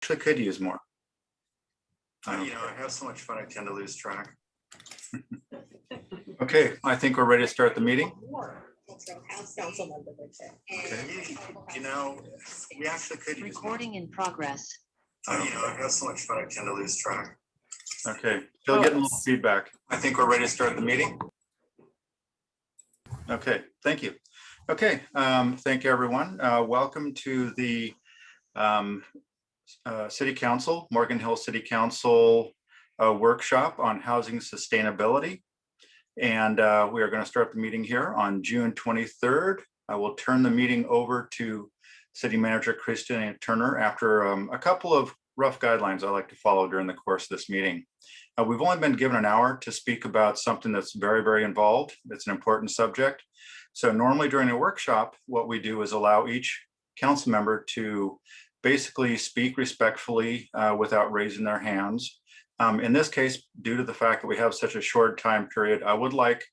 Actually could use more. I have so much fun, I tend to lose track. Okay, I think we're ready to start the meeting. Okay. We actually could use more. Recording in progress. I have so much fun, I tend to lose track. Okay, still getting a little feedback. I think we're ready to start the meeting. Okay, thank you. Okay, thank you, everyone. Welcome to the City Council, Morgan Hill City Council workshop on housing sustainability. And we are going to start the meeting here on June 23rd. I will turn the meeting over to City Manager Christina Turner after a couple of rough guidelines I like to follow during the course of this meeting. We've only been given an hour to speak about something that's very, very involved. It's an important subject. So normally during a workshop, what we do is allow each council member to basically speak respectfully without raising their hands. In this case, due to the fact that we have such a short time period, I would like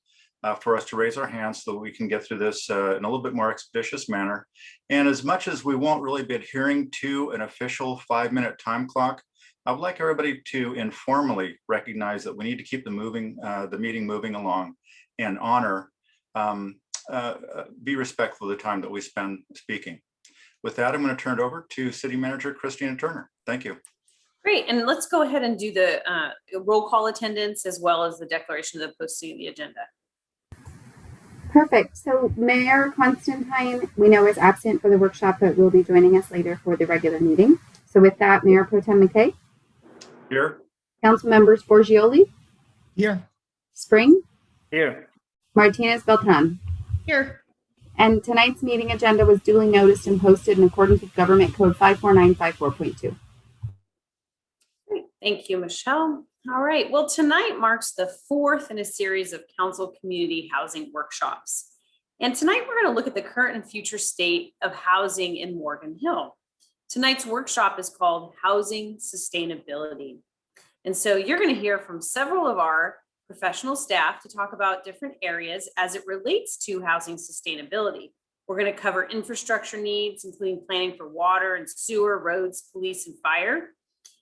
for us to raise our hands so that we can get through this in a little bit more expeditious manner. And as much as we won't really be adhering to an official 5-minute time clock, I would like everybody to informally recognize that we need to keep the meeting moving along and honor, be respectful of the time that we spend speaking. With that, I'm going to turn it over to City Manager Christina Turner. Thank you. Great, and let's go ahead and do the roll call attendance as well as the declaration of the posting of the agenda. Perfect. So Mayor Constantine, we know is absent for the workshop, but will be joining us later for the regular meeting. So with that, Mayor Pro Tem McKay. Here. Council members Borgioli. Here. Spring. Here. Martinez Beltran. Here. And tonight's meeting agenda was duly noticed and posted in accordance with Government Code 54954.2. Great. Thank you, Michelle. All right. Well, tonight marks the fourth in a series of council community housing workshops. And tonight we're going to look at the current and future state of housing in Morgan Hill. Tonight's workshop is called Housing Sustainability. And so you're going to hear from several of our professional staff to talk about different areas as it relates to housing sustainability. We're going to cover infrastructure needs, including planning for water and sewer, roads, police, and fire.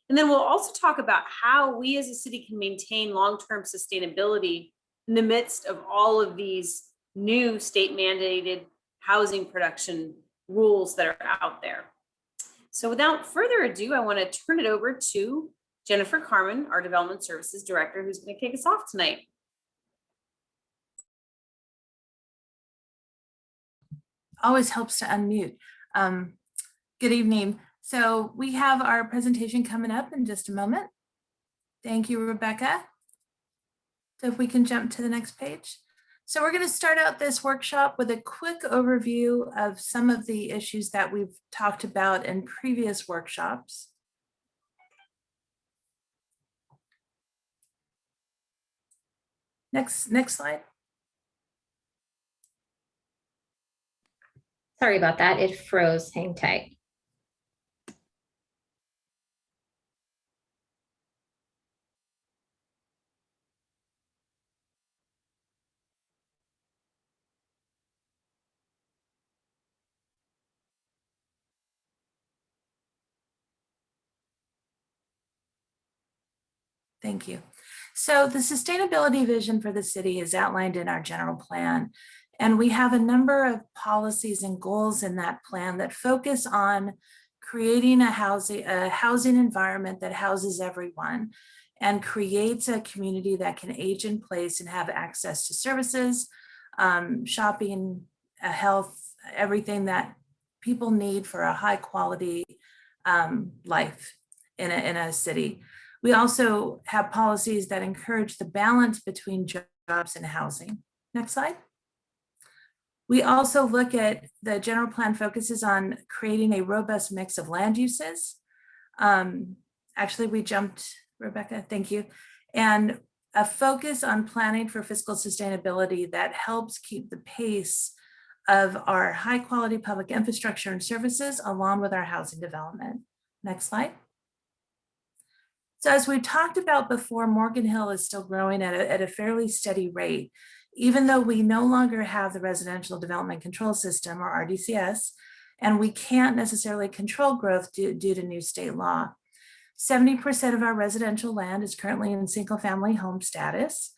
And then we'll also talk about how we as a city can maintain long-term sustainability in the midst of all of these new state-mandated housing production rules that are out there. So without further ado, I want to turn it over to Jennifer Carmen, our Development Services Director, who's going to kick us off tonight. Always helps to unmute. Good evening. So we have our presentation coming up in just a moment. Thank you, Rebecca. So if we can jump to the next page. So we're going to start out this workshop with a quick overview of some of the issues that we've talked about in previous workshops. Next slide. Sorry about that. It froze. Hang tight. Thank you. So the sustainability vision for the city is outlined in our general plan, and we have a number of policies and goals in that plan that focus on creating a housing environment that houses everyone and creates a community that can age in place and have access to services, shopping, health, everything that people need for a high quality life in a city. We also have policies that encourage the balance between jobs and housing. Next slide. We also look at the general plan focuses on creating a robust mix of land uses. Actually, we jumped, Rebecca, thank you. And a focus on planning for fiscal sustainability that helps keep the pace of our high quality public infrastructure and services along with our housing development. Next slide. So as we talked about before, Morgan Hill is still growing at a fairly steady rate, even though we no longer have the Residential Development Control System or RDCS, and we can't necessarily control growth due to new state law. 70% of our residential land is currently in single-family home status.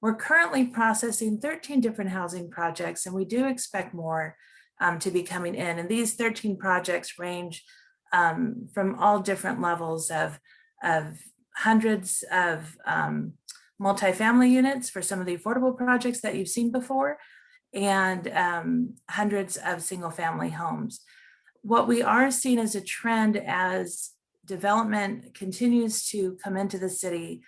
We're currently processing 13 different housing projects, and we do expect more to be coming in. And these 13 projects range from all different levels of hundreds of multifamily units for some of the affordable projects that you've seen before, and hundreds of single-family homes. What we are seeing as a trend as development continues to come into the city,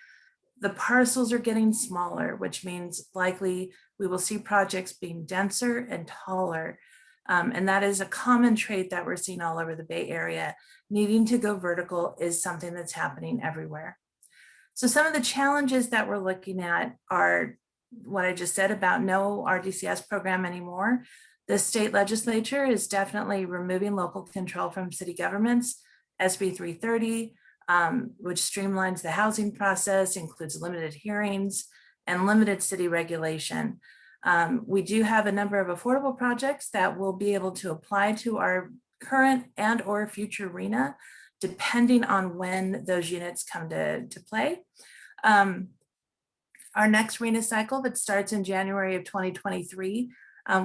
the parcels are getting smaller, which means likely we will see projects being denser and taller. And that is a common trait that we're seeing all over the Bay Area. Needing to go vertical is something that's happening everywhere. So some of the challenges that we're looking at are what I just said about no RDCS program anymore. The state legislature is definitely removing local control from city governments. SB 330, which streamlines the housing process, includes limited hearings and limited city regulation. We do have a number of affordable projects that will be able to apply to our current and or future RHNA, depending on when those units come to play. Our next RHNA cycle that starts in January of 2023,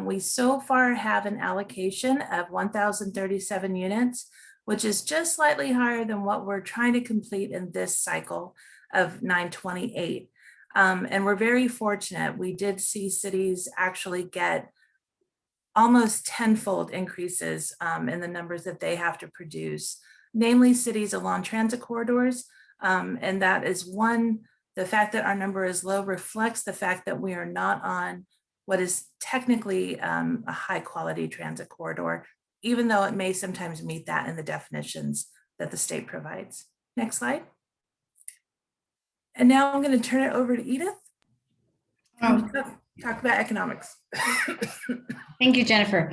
we so far have an allocation of 1,037 units, which is just slightly higher than what we're trying to complete in this cycle of 928. And we're very fortunate. We did see cities actually get almost tenfold increases in the numbers that they have to produce, namely cities along transit corridors. And that is one, the fact that our number is low reflects the fact that we are not on what is technically a high quality transit corridor, even though it may sometimes meet that in the definitions that the state provides. Next slide. And now I'm going to turn it over to Edith. Talk about economics. Thank you, Jennifer.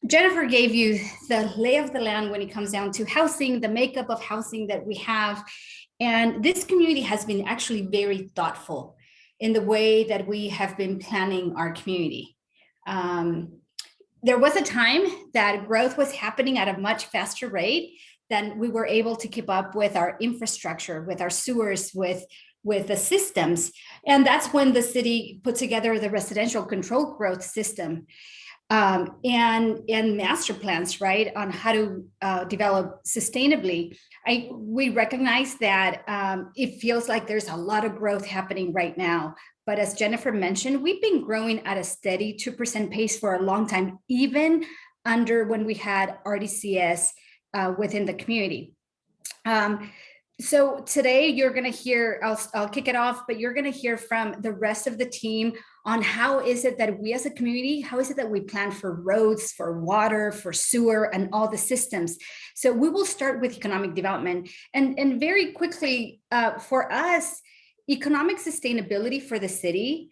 Jennifer gave you the lay of the land when it comes down to housing, the makeup of housing that we have. And this community has been actually very thoughtful in the way that we have been planning our community. There was a time that growth was happening at a much faster rate than we were able to keep up with our infrastructure, with our sewers, with the systems. And that's when the city put together the residential control growth system and master plans, right, on how to develop sustainably. We recognize that it feels like there's a lot of growth happening right now. But as Jennifer mentioned, we've been growing at a steady 2% pace for a long time, even under when we had RDCS within the community. So today you're going to hear, I'll kick it off, but you're going to hear from the rest of the team on how is it that we as a community, how is it that we plan for roads, for water, for sewer, and all the systems. So we will start with economic development. And very quickly, for us, economic sustainability for the city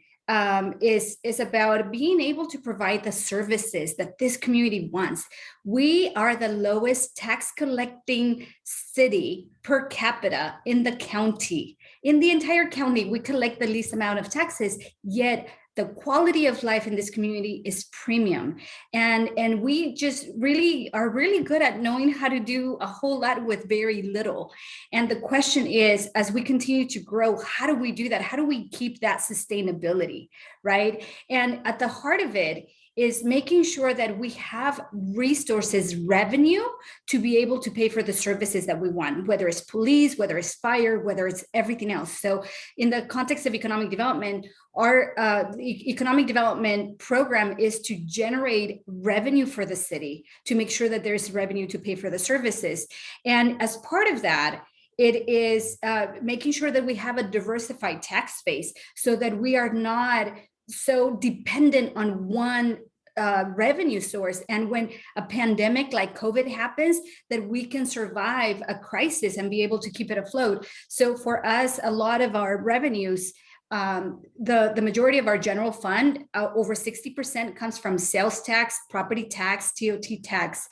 is about being able to provide the services that this community wants. We are the lowest tax collecting city per capita in the county. In the entire county, we collect the least amount of taxes, yet the quality of life in this community is premium. And we just are really good at knowing how to do a whole lot with very little. And the question is, as we continue to grow, how do we do that? How do we keep that sustainability, right? And at the heart of it is making sure that we have resources, revenue to be able to pay for the services that we want, whether it's police, whether it's fire, whether it's everything else. So in the context of economic development, our economic development program is to generate revenue for the city, to make sure that there's revenue to pay for the services. And as part of that, it is making sure that we have a diversified tax base so that we are not so dependent on one revenue source. And when a pandemic like COVID happens, that we can survive a crisis and be able to keep it afloat. So for us, a lot of our revenues, the majority of our general fund, over 60% comes from sales tax, property tax, TOT tax.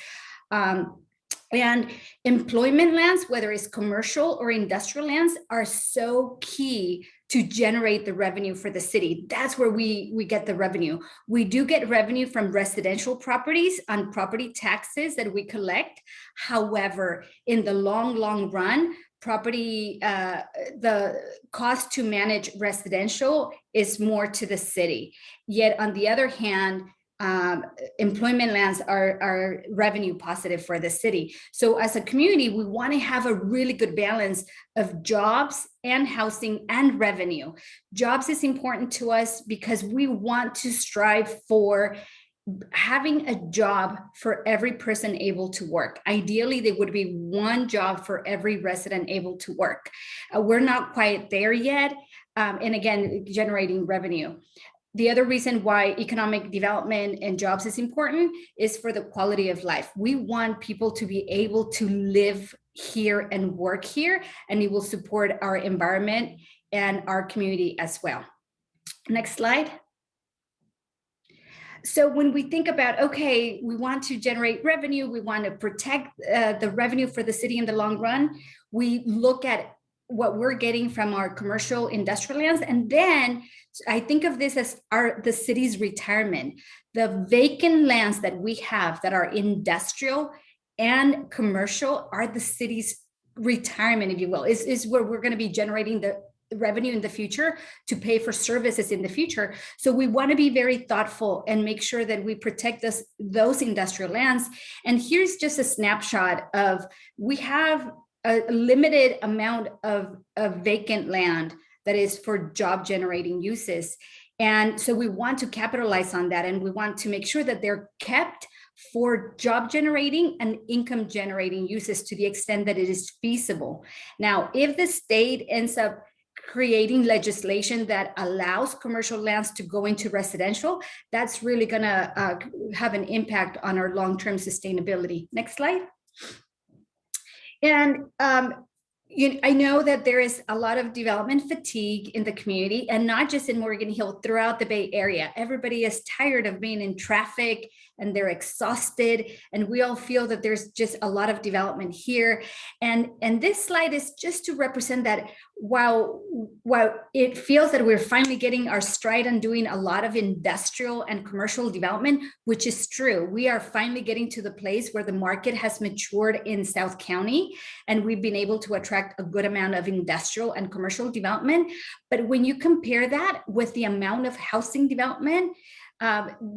And employment lands, whether it's commercial or industrial lands, are so key to generate the revenue for the city. That's where we get the revenue. We do get revenue from residential properties on property taxes that we collect. However, in the long run, the cost to manage residential is more to the city. Yet on the other hand, employment lands are revenue positive for the city. So as a community, we want to have a really good balance of jobs and housing and revenue. Jobs is important to us because we want to strive for having a job for every person able to work. Ideally, there would be one job for every resident able to work. We're not quite there yet. And again, generating revenue. The other reason why economic development and jobs is important is for the quality of life. We want people to be able to live here and work here, and it will support our environment and our community as well. Next slide. So when we think about, okay, we want to generate revenue, we want to protect the revenue for the city in the long run, we look at what we're getting from our commercial industrial lands. And then I think of this as the city's retirement. The vacant lands that we have that are industrial and commercial are the city's retirement, if you will, is where we're going to be generating the revenue in the future to pay for services in the future. So we want to be very thoughtful and make sure that we protect those industrial lands. And here's just a snapshot of, we have a limited amount of vacant land that is for job generating uses. And so we want to capitalize on that. And we want to make sure that they're kept for job generating and income generating uses to the extent that it is feasible. Now, if the state ends up creating legislation that allows commercial lands to go into residential, that's really going to have an impact on our long-term sustainability. Next slide. And I know that there is a lot of development fatigue in the community, and not just in Morgan Hill, throughout the Bay Area. Everybody is tired of being in traffic and they're exhausted, and we all feel that there's just a lot of development here. And this slide is just to represent that while it feels that we're finally getting our stride on doing a lot of industrial and commercial development, which is true. We are finally getting to the place where the market has matured in South County, and we've been able to attract a good amount of industrial and commercial development. But when you compare that with the amount of housing development,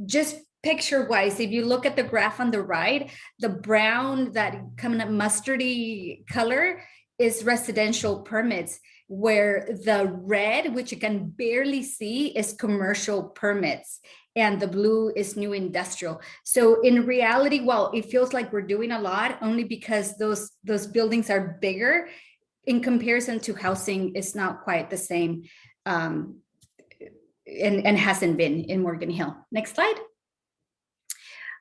just picture wise, if you look at the graph on the right, the brown, that kind of mustardy color is residential permits, where the red, which you can barely see, is commercial permits, and the blue is new industrial. So in reality, while it feels like we're doing a lot, only because those buildings are bigger, in comparison to housing, it's not quite the same, and hasn't been in Morgan Hill. Next slide.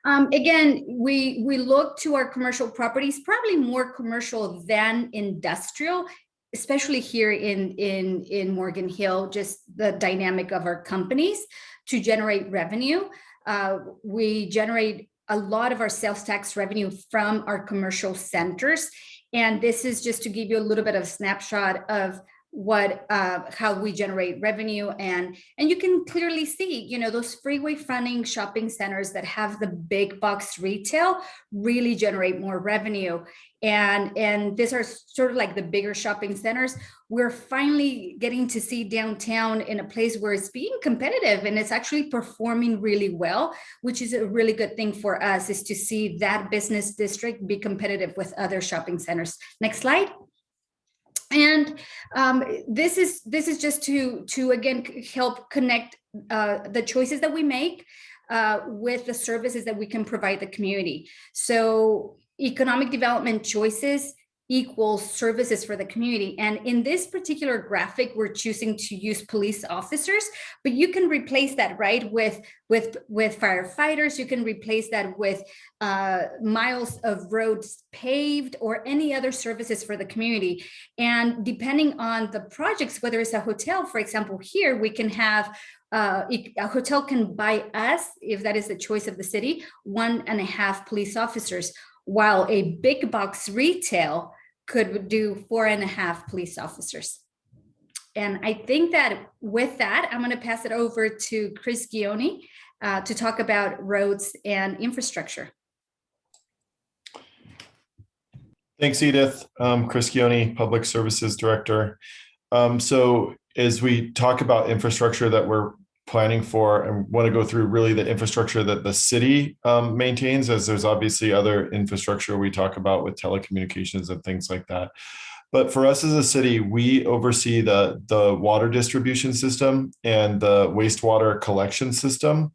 Again, we look to our commercial properties, probably more commercial than industrial, especially here in Morgan Hill, just the dynamic of our companies to generate revenue. We generate a lot of our sales tax revenue from our commercial centers. And this is just to give you a little bit of snapshot of how we generate revenue, and you can clearly see, those freeway fronting shopping centers that have the big box retail really generate more revenue, and these are sort of like the bigger shopping centers. We're finally getting to see downtown in a place where it's being competitive and it's actually performing really well, which is a really good thing for us, is to see that business district be competitive with other shopping centers. Next slide. And this is just to again help connect the choices that we make with the services that we can provide the community. So economic development choices equals services for the community. And in this particular graphic, we're choosing to use police officers, but you can replace that, right, with firefighters. You can replace that with miles of roads paved, or any other services for the community. And depending on the projects, whether it's a hotel, for example, here we can have a hotel can buy us, if that is the choice of the city, 1.5 police officers, while a big box retail could do 4.5 police officers. And I think that with that, I'm going to pass it over to Chris Gioni to talk about roads and infrastructure. Thanks, Edith. Chris Gioni, Public Services Director. So as we talk about infrastructure that we're planning for, and want to go through really the infrastructure that the city maintains, as there's obviously other infrastructure we talk about with telecommunications and things like that. But for us as a city, we oversee the water distribution system and the wastewater collection system.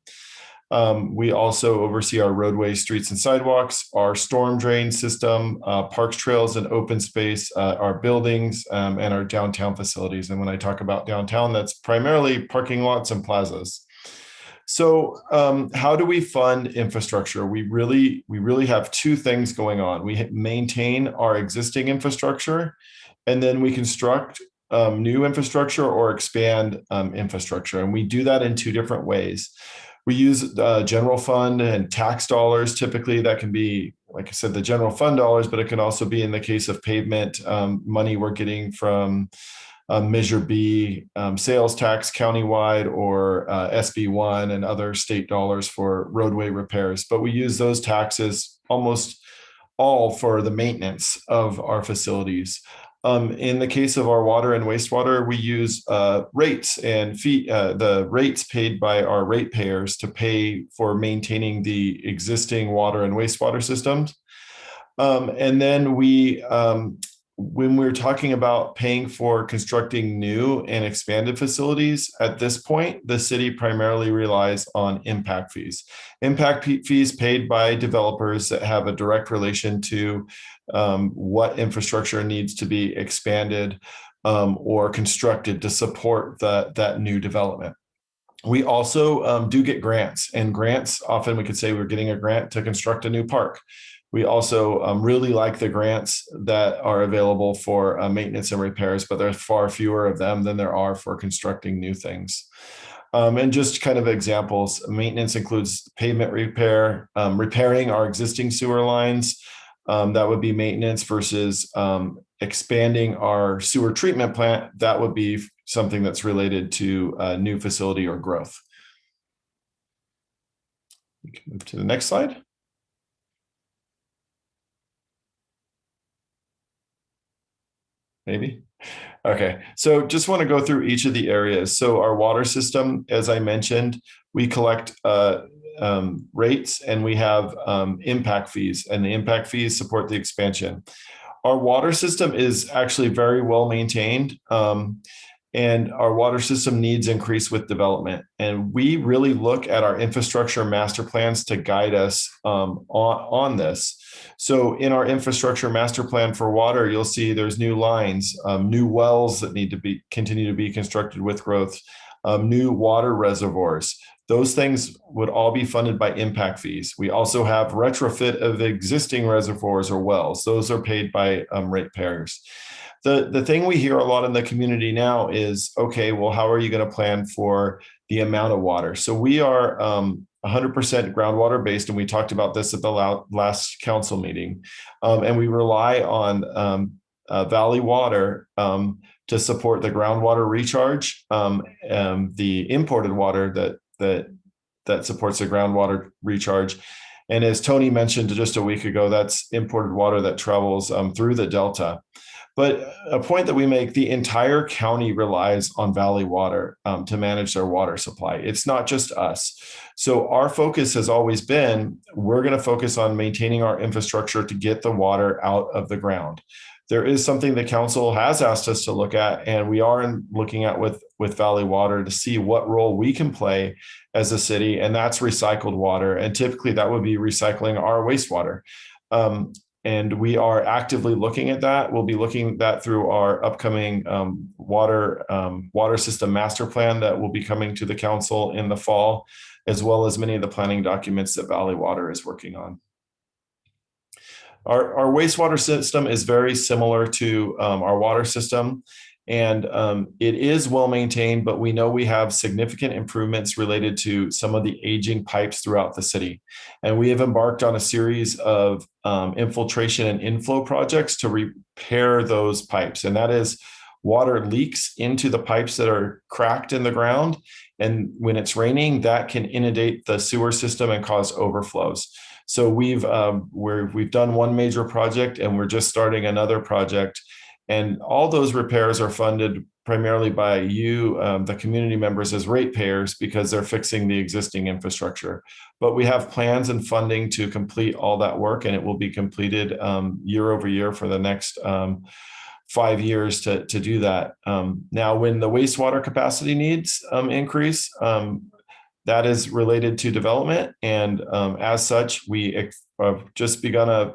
We also oversee our roadways, streets, and sidewalks, our storm drain system, parks, trails, and open space, our buildings, and our downtown facilities. And when I talk about downtown, that's primarily parking lots and plazas. So how do we fund infrastructure? We really have two things going on. We maintain our existing infrastructure, and then we construct new infrastructure or expand infrastructure. And we do that in two different ways. We use general fund and tax dollars. Typically, that can be, like I said, the general fund dollars, but it can also be, in the case of pavement, money we're getting from Measure B, sales tax countywide, or SB1 and other state dollars for roadway repairs. But we use those taxes almost all for the maintenance of our facilities. In the case of our water and wastewater, we use rates and the rates paid by our ratepayers to pay for maintaining the existing water and wastewater systems. And then when we're talking about paying for constructing new and expanded facilities, at this point, the city primarily relies on impact fees. Impact fees paid by developers that have a direct relation to what infrastructure needs to be expanded or constructed to support that new development. We also do get grants, and grants, often we could say we're getting a grant to construct a new park. We also really like the grants that are available for maintenance and repairs, but there's far fewer of them than there are for constructing new things. And just kind of examples, maintenance includes pavement repair, repairing our existing sewer lines. That would be maintenance versus expanding our sewer treatment plant. That would be something that's related to a new facility or growth. We can move to the next slide. Maybe. Okay, so just want to go through each of the areas. So our water system, as I mentioned, we collect rates, and we have impact fees, and the impact fees support the expansion. Our water system is actually very well maintained, and our water system needs increase with development. And we really look at our infrastructure master plans to guide us on this. So in our infrastructure master plan for water, you'll see there's new lines, new wells that need to continue to be constructed with growth, new water reservoirs. Those things would all be funded by impact fees. We also have retrofit of existing reservoirs or wells. Those are paid by ratepayers. The thing we hear a lot in the community now is, okay, well, how are you going to plan for the amount of water? So we are 100% groundwater based, and we talked about this at the last council meeting. And we rely on Valley Water to support the groundwater recharge, the imported water that supports the groundwater recharge. And as Tony mentioned just a week ago, that's imported water that travels through the Delta. But a point that we make, the entire county relies on Valley Water to manage their water supply. It's not just us. So our focus has always been, we're going to focus on maintaining our infrastructure to get the water out of the ground. There is something the council has asked us to look at, and we are looking at with Valley Water to see what role we can play as a city, and that's recycled water. And typically that would be recycling our wastewater. And we are actively looking at that. We'll be looking at that through our upcoming water system master plan that will be coming to the council in the fall, as well as many of the planning documents that Valley Water is working on. Our wastewater system is very similar to our water system, and it is well maintained, but we know we have significant improvements related to some of the aging pipes throughout the city. And we have embarked on a series of infiltration and inflow projects to repair those pipes. And that is water leaks into the pipes that are cracked in the ground. And when it's raining, that can inundate the sewer system and cause overflows. So we've done one major project, and we're just starting another project. And all those repairs are funded primarily by you, the community members, as ratepayers, because they're fixing the existing infrastructure. But we have plans and funding to complete all that work, and it will be completed year over year for the next 5 years to do that. Now, when the wastewater capacity needs increase, that is related to development. And as such, we have just begun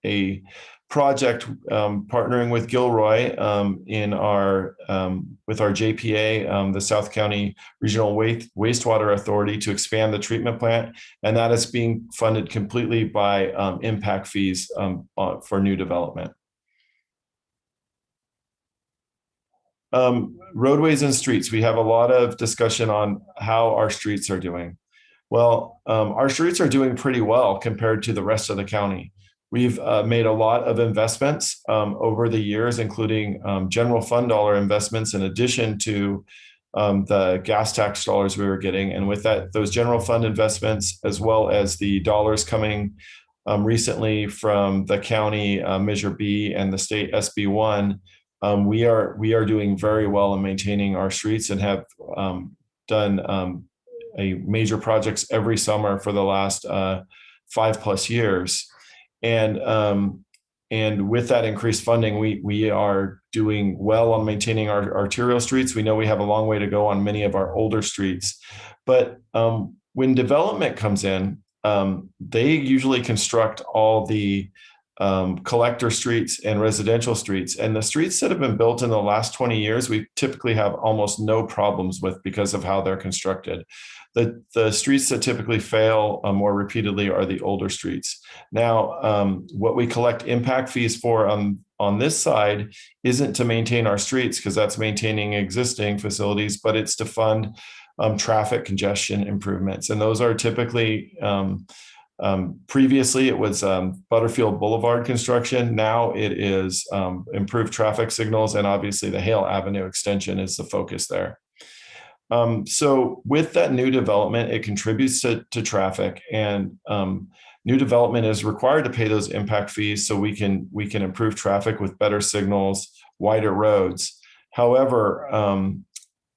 a project partnering with Gilroy in our with our JPA, the South County Regional Wastewater Authority, to expand the treatment plant, and that is being funded completely by impact fees for new development. Roadways and streets. We have a lot of discussion on how our streets are doing. Well, our streets are doing pretty well compared to the rest of the county. We've made a lot of investments over the years, including general fund dollar investments, in addition to the gas tax dollars we were getting. And with that, those general fund investments, as well as the dollars coming recently from the county Measure B and the state SB1, we are doing very well in maintaining our streets, and have done a major projects every summer for the last 5+ years. And with that increased funding, we are doing well on maintaining our arterial streets. We know we have a long way to go on many of our older streets, but when development comes in, they usually construct all the collector streets and residential streets. And the streets that have been built in the last 20 years, we typically have almost no problems with because of how they're constructed. The streets that typically fail more repeatedly are the older streets. Now, what we collect impact fees for on this side isn't to maintain our streets, because that's maintaining existing facilities, but it's to fund traffic congestion improvements. And those are typically, previously it was Butterfield Boulevard construction. Now it is improved traffic signals, and obviously the Hale Avenue extension is the focus there. So with that new development, it contributes to traffic, and new development is required to pay those impact fees so we can improve traffic with better signals, wider roads. However,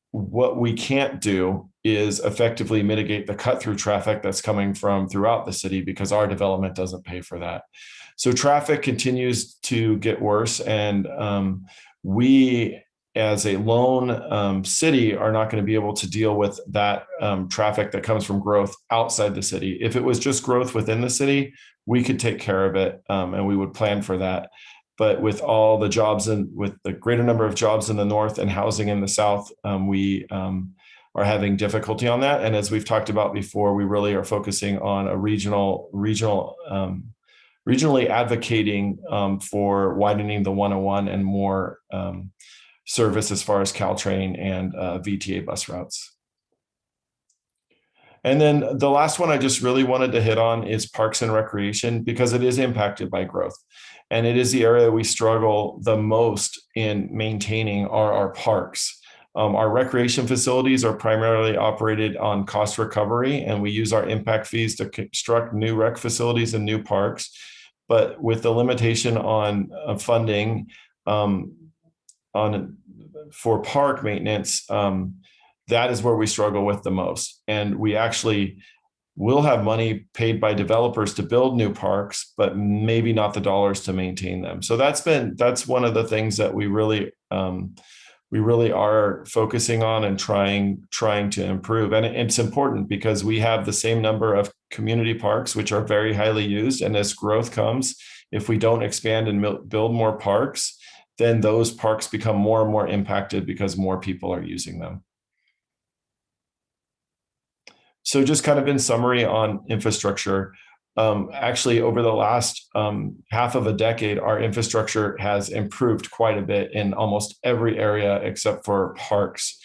what we can't do is effectively mitigate the cut-through traffic that's coming from throughout the city, because our development doesn't pay for that. So traffic continues to get worse, and we, as a lone city, are not going to be able to deal with that traffic that comes from growth outside the city. If it was just growth within the city, we could take care of it, and we would plan for that. But with all the jobs and with the greater number of jobs in the north and housing in the south, we are having difficulty on that. And as we've talked about before, we really are focusing on a regionally advocating for widening the 101 and more service as far as Caltrain and VTA bus routes. And then the last one I just really wanted to hit on is parks and recreation, because it is impacted by growth. And it is the area we struggle the most in maintaining our parks. Our recreation facilities are primarily operated on cost recovery, and we use our impact fees to construct new rec facilities and new parks. But with the limitation on funding for park maintenance, that is where we struggle with the most. And we actually will have money paid by developers to build new parks, but maybe not the dollars to maintain them. So that's one of the things that we really are focusing on and trying to improve. And it's important because we have the same number of community parks, which are very highly used. And as growth comes, if we don't expand and build more parks, then those parks become more and more impacted because more people are using them. So just kind of in summary on infrastructure, actually over the last half of a decade, our infrastructure has improved quite a bit in almost every area except for parks.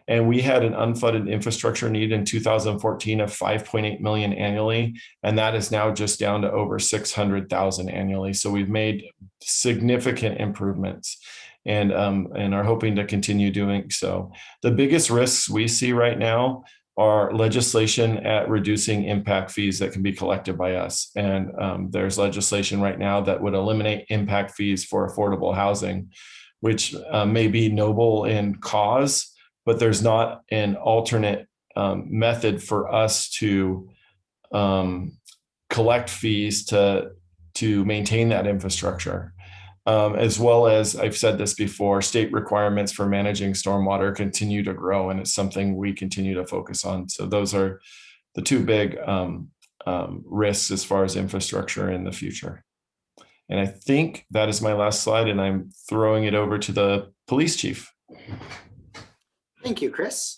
And we had an unfunded infrastructure need in 2014 of $5.8 million annually, and that is now just down to over $600,000 annually. So we've made significant improvements. and are hoping to continue doing so. The biggest risks we see right now are legislation at reducing impact fees that can be collected by us. And there's legislation right now that would eliminate impact fees for affordable housing, which may be noble in cause, but there's not an alternate method for us to collect fees to maintain that infrastructure. As well as, I've said this before, state requirements for managing stormwater continue to grow, and it's something we continue to focus on. So those are the two big risks as far as infrastructure in the future. And I think that is my last slide, and I'm throwing it over to the police chief. Thank you, Chris.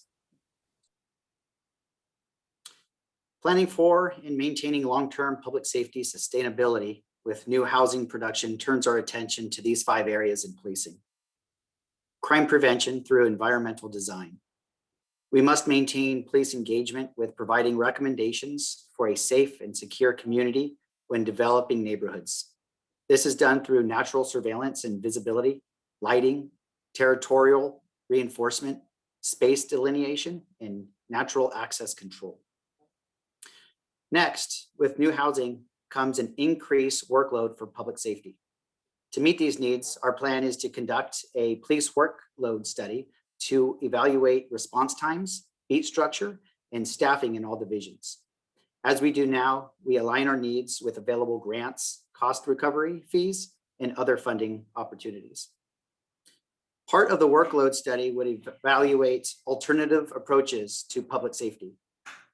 Planning for and maintaining long-term public safety sustainability with new housing production turns our attention to these 5 areas in policing. Crime prevention through environmental design. We must maintain police engagement with providing recommendations for a safe and secure community when developing neighborhoods. This is done through natural surveillance and visibility, lighting, territorial reinforcement, space delineation, and natural access control. Next, with new housing comes an increased workload for public safety. To meet these needs, our plan is to conduct a police workload study to evaluate response times, beat structure, and staffing in all divisions. As we do now, we align our needs with available grants, cost recovery fees, and other funding opportunities. Part of the workload study would evaluate alternative approaches to public safety.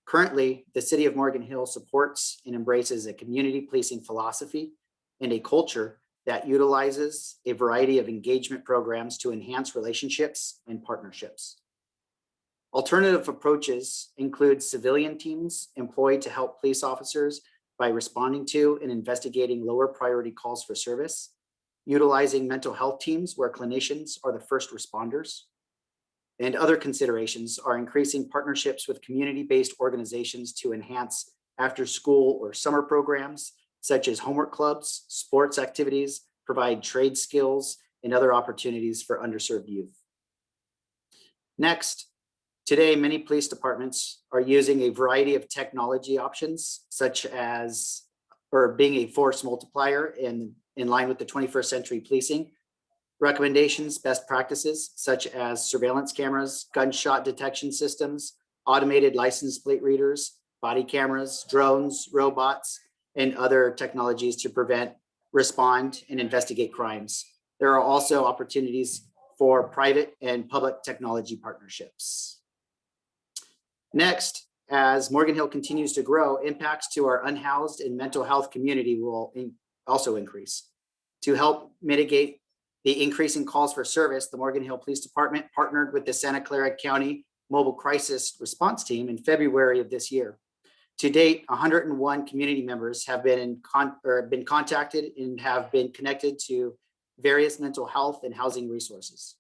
Currently, the city of Morgan Hill supports and embraces a community policing philosophy and a culture that utilizes a variety of engagement programs to enhance relationships and partnerships. Alternative approaches include civilian teams employed to help police officers by responding to and investigating lower priority calls for service, utilizing mental health teams where clinicians are the first responders, and other considerations are increasing partnerships with community-based organizations to enhance after-school or summer programs, such as homework clubs, sports activities, provide trade skills, and other opportunities for underserved youth. Next, today, many police departments are using a variety of technology options, such as, or being a force multiplier in line with the 21st century policing. Recommendations, best practices, such as surveillance cameras, gunshot detection systems, automated license plate readers, body cameras, drones, robots, and other technologies to prevent, respond, and investigate crimes. There are also opportunities for private and public technology partnerships. Next, as Morgan Hill continues to grow, impacts to our unhoused and mental health community will also increase. To help mitigate the increasing calls for service, the Morgan Hill Police Department partnered with the Santa Clara County Mobile Crisis Response Team in February of this year. To date, 101 community members have been contacted and have been connected to various mental health and housing resources.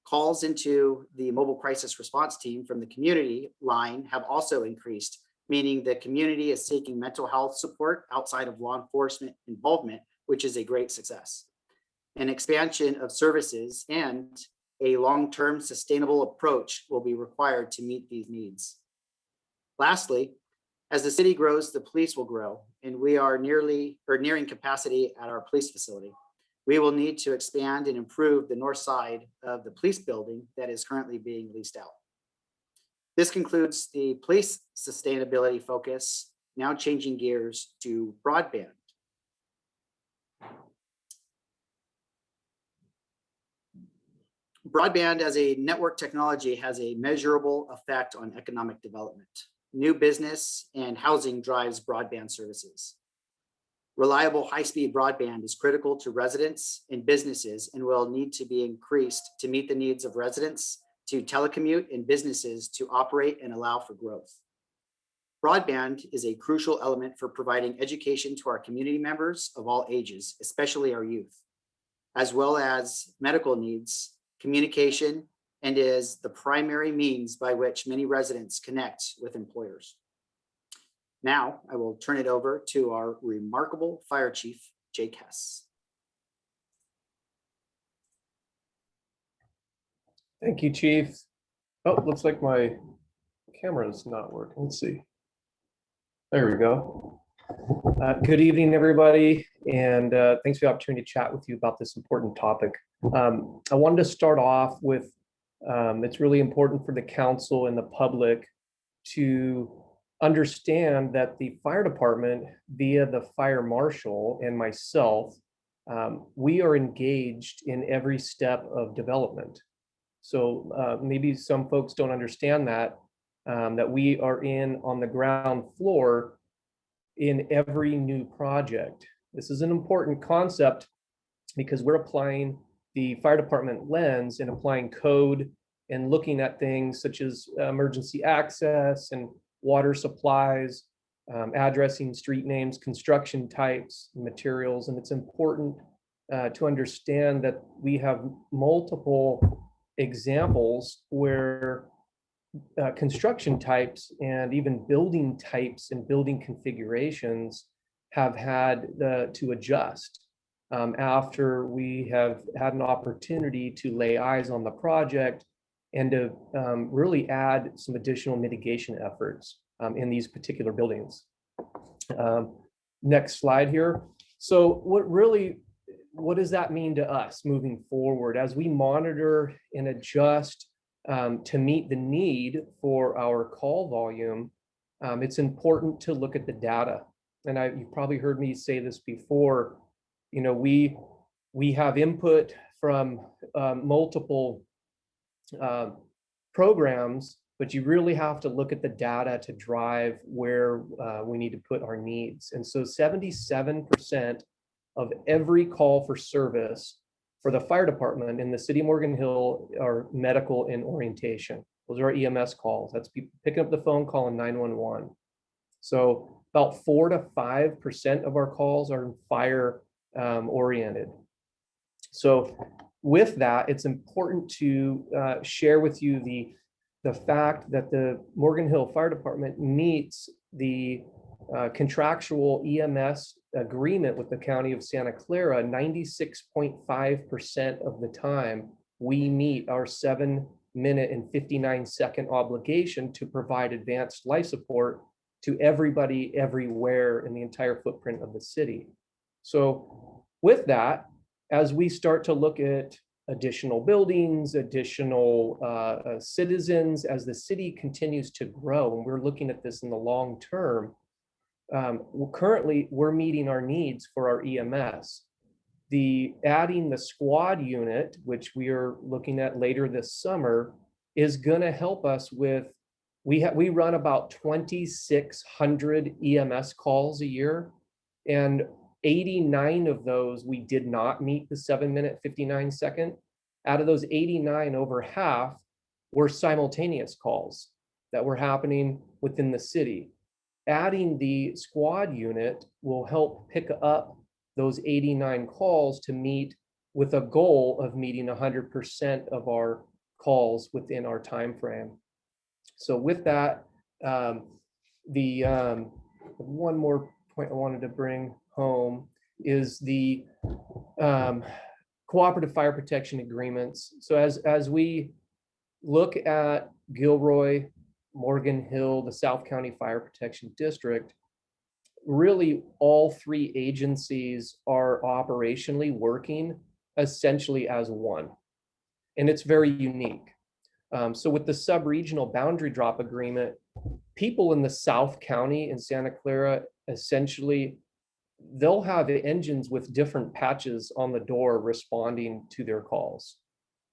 Calls into the Mobile Crisis Response Team from the community line have also increased, meaning the community is seeking mental health support outside of law enforcement involvement, which is a great success. An expansion of services and a long-term sustainable approach will be required to meet these needs. Lastly, as the city grows, the police will grow, and we are nearing capacity at our police facility. We will need to expand and improve the north side of the police building that is currently being leased out. This concludes the police sustainability focus. Now changing gears to broadband. Broadband as a network technology has a measurable effect on economic development. New business and housing drives broadband services. Reliable high-speed broadband is critical to residents and businesses and will need to be increased to meet the needs of residents, to telecommute, and businesses to operate and allow for growth. Broadband is a crucial element for providing education to our community members of all ages, especially our youth, as well as medical needs, communication, and is the primary means by which many residents connect with employers. Now, I will turn it over to our remarkable Fire Chief, Jake Hess. Thank you, Chief. Oh, looks like my camera is not working. Let's see. There we go. Good evening, everybody, and thanks for the opportunity to chat with you about this important topic. I wanted to start off with, it's really important for the council and the public to understand that the fire department, via the fire marshal and myself, we are engaged in every step of development. So maybe some folks don't understand that, that we are in on the ground floor in every new project. This is an important concept because we're applying the fire department lens and applying code and looking at things such as emergency access and water supplies, addressing street names, construction types, materials. And it's important to understand that we have multiple examples where construction types and even building types and building configurations have had to adjust after we have had an opportunity to lay eyes on the project and to really add some additional mitigation efforts in these particular buildings. Next slide here. So what does that mean to us moving forward as we monitor and adjust to meet the need for our call volume? It's important to look at the data. And you've probably heard me say this before. You know, we have input from multiple programs, but you really have to look at the data to drive where we need to put our needs. And so 77% of every call for service for the fire department in the city of Morgan Hill are medical and orientation. Those are our EMS calls. That's people picking up the phone, calling 911. So about 4 to 5% of our calls are fire oriented. So with that, it's important to share with you the fact that the Morgan Hill Fire Department meets the contractual EMS agreement with the County of Santa Clara. 96.5% of the time, we meet our 7-minute and 59-second obligation to provide advanced life support to everybody, everywhere in the entire footprint of the city. So with that, as we start to look at additional buildings, additional citizens, as the city continues to grow, and we're looking at this in the long term, currently we're meeting our needs for our EMS. Adding the squad unit, which we are looking at later this summer, is going to help us with, we run about 2,600 EMS calls a year, and 89 of those we did not meet the 7-minute 59-second. Out of those 89, over half were simultaneous calls that were happening within the city. Adding the squad unit will help pick up those 89 calls to meet with a goal of meeting 100% of our calls within our time frame. So with that, one more point I wanted to bring home is the cooperative fire protection agreements. So as we look at Gilroy, Morgan Hill, the South County Fire Protection District, really all three agencies are operationally working essentially as one. And it's very unique. So with the sub-regional boundary drop agreement, people in the South County in Santa Clara, essentially, they'll have engines with different patches on the door responding to their calls.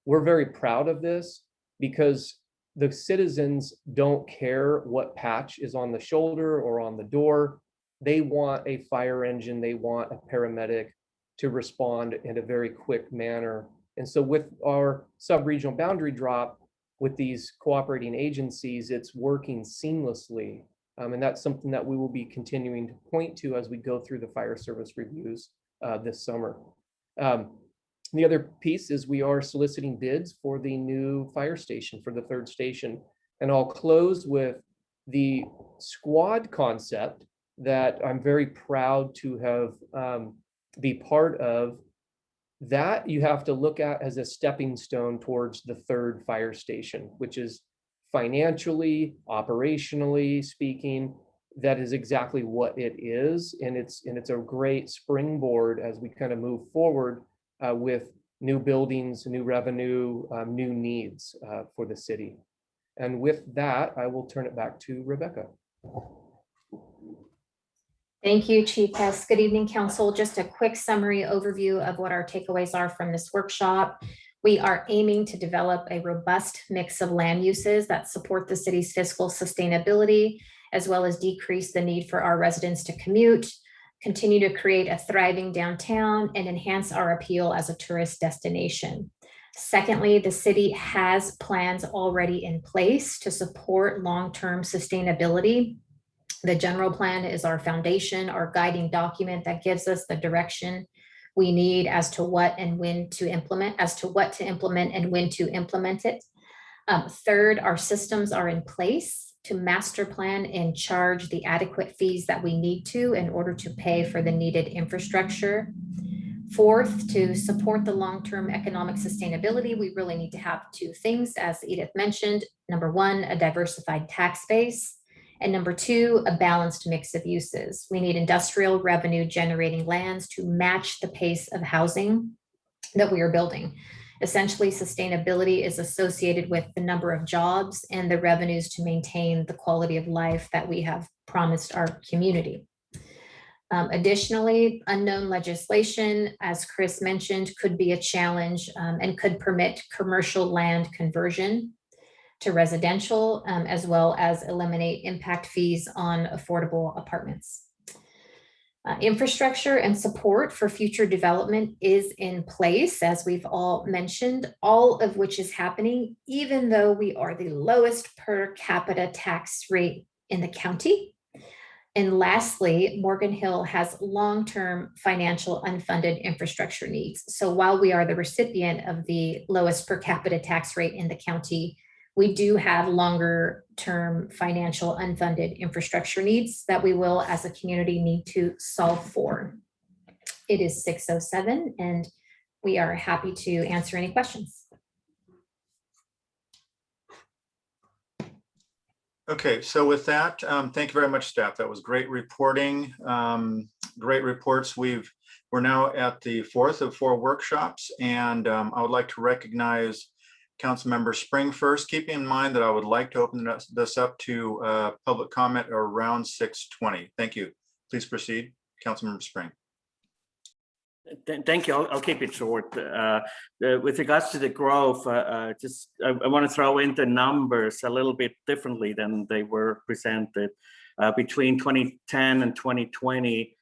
We're very proud of this because the citizens don't care what patch is on the shoulder or on the door. They want a fire engine, they want a paramedic to respond in a very quick manner. And so with our sub-regional boundary drop, with these cooperating agencies, it's working seamlessly. And that's something that we will be continuing to point to as we go through the fire service reviews this summer. The other piece is we are soliciting bids for the new fire station, for the third station. And I'll close with the squad concept that I'm very proud to have be part of. That you have to look at as a stepping stone towards the third fire station, which is financially, operationally speaking, that is exactly what it is. And it's a great springboard as we kind of move forward with new buildings, new revenue, new needs for the city. And with that, I will turn it back to Rebecca. Thank you, Chief Hess. Good evening, Council. Just a quick summary overview of what our takeaways are from this workshop. We are aiming to develop a robust mix of land uses that support the city's fiscal sustainability, as well as decrease the need for our residents to commute, continue to create a thriving downtown, and enhance our appeal as a tourist destination. Secondly, the city has plans already in place to support long-term sustainability. The general plan is our foundation, our guiding document that gives us the direction we need as to what and when to implement, and when to implement it. Third, our systems are in place to master plan and charge the adequate fees that we need to in order to pay for the needed infrastructure. Fourth, to support the long-term economic sustainability, we really need to have two things, as Edith mentioned. Number one, a diversified tax base. And number two, a balanced mix of uses. We need industrial revenue generating lands to match the pace of housing that we are building. Essentially, sustainability is associated with the number of jobs and the revenues to maintain the quality of life that we have promised our community. Additionally, unknown legislation, as Chris mentioned, could be a challenge and could permit commercial land conversion to residential, as well as eliminate impact fees on affordable apartments. Infrastructure and support for future development is in place, as we've all mentioned, all of which is happening, even though we are the lowest per capita tax rate in the county. And lastly, Morgan Hill has long-term financial unfunded infrastructure needs. So while we are the recipient of the lowest per capita tax rate in the county, we do have longer term financial unfunded infrastructure needs that we will as a community need to solve for. It is 6:07 and we are happy to answer any questions. Okay, so with that, thank you very much, staff. That was great reporting, great reports. We're now at the fourth of 4 workshops, and I would like to recognize Councilmember Spring first, keeping in mind that I would like to open this up to public comment around 6:20. Thank you. Please proceed, Councilmember Spring. Thank you. I'll keep it short. With regards to the growth, I want to throw in the numbers a little bit differently than they were presented. Between 2010 and 2020,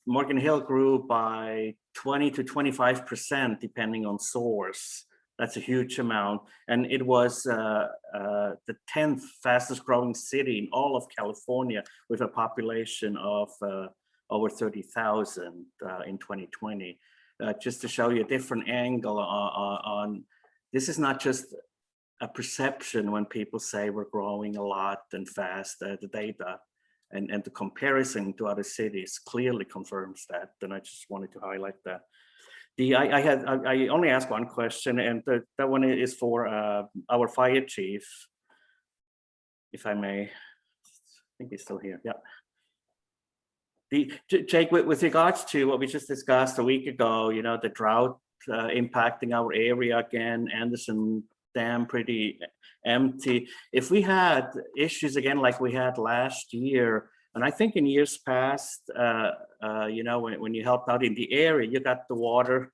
Morgan Hill grew by 20 to 25%, depending on source. That's a huge amount. And it was the 10th fastest growing city in all of California, with a population of over 30,000 in 2020. Just to show you a different angle on this is not just a perception when people say we're growing a lot and fast. The data and the comparison to other cities clearly confirms that. And I just wanted to highlight that. I only asked one question, and that one is for our fire chief, if I may. I think he's still here. Yeah. Jake, with regards to what we just discussed a week ago, you know, the drought impacting our area again, Anderson Dam pretty empty. If we had issues again like we had last year, and I think in years past, you know, when you helped out in the area, you got the water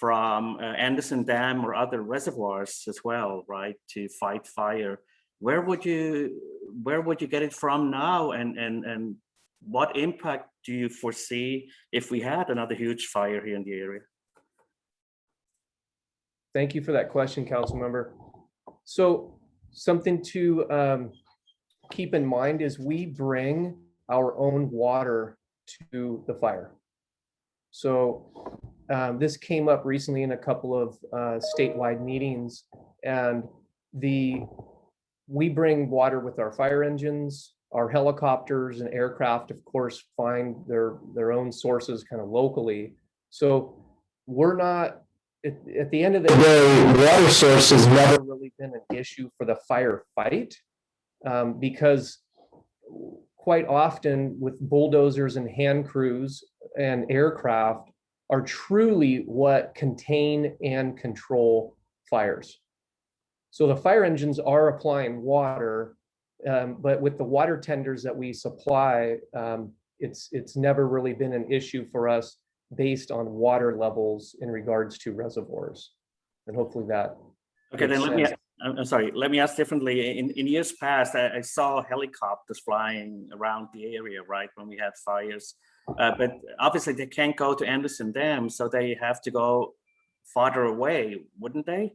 from Anderson Dam or other reservoirs as well, right, to fight fire. Where would you get it from now, and what impact do you foresee if we had another huge fire here in the area? Thank you for that question, council member. So something to keep in mind is we bring our own water to the fire. So this came up recently in a couple of statewide meetings, and we bring water with our fire engines. Our helicopters and aircraft, of course, find their own sources kind of locally. So we're not, at the end of the day, water source has never really been an issue for the firefight, because quite often with bulldozers and hand crews and aircraft are truly what contain and control fires. So the fire engines are applying water, but with the water tenders that we supply, it's never really been an issue for us based on water levels in regards to reservoirs. And hopefully that. Okay, then makes sense. I'm sorry, let me ask differently. In years past, I saw helicopters flying around the area, right, when we had fires. But obviously they can't go to Anderson Dam, so they have to go farther away, wouldn't they?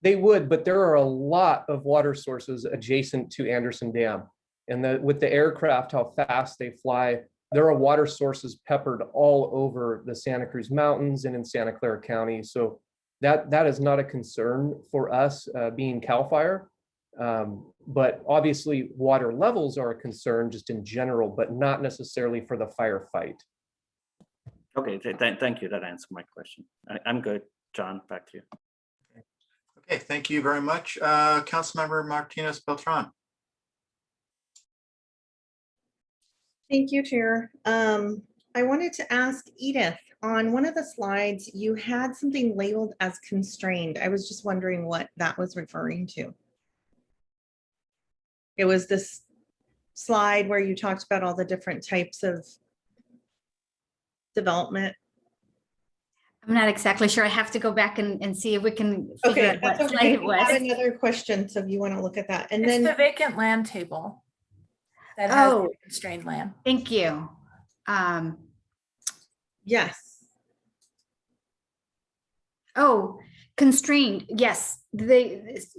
They would, but there are a lot of water sources adjacent to Anderson Dam. And with the aircraft, how fast they fly, there are water sources peppered all over the Santa Cruz Mountains and in Santa Clara County. So that is not a concern for us being CAL FIRE. But obviously water levels are a concern just in general, but not necessarily for the firefight. Okay, thank you. That answered my question. I'm good. John, back to you. Okay, thank you very much. Councilmember Martinez Beltran. Thank you, Chair. I wanted to ask Edith, on one of the slides, you had something labeled as constrained. I was just wondering what that was referring to. It was this slide where you talked about all the different types of development. I'm not exactly sure. I have to go back and see if we can figure Okay, out what that's slide okay. it I have was. another question, so if you want to look at that. And It's then the vacant land table that has Oh. the constrained land. Thank you. yes. Oh, constrained, yes.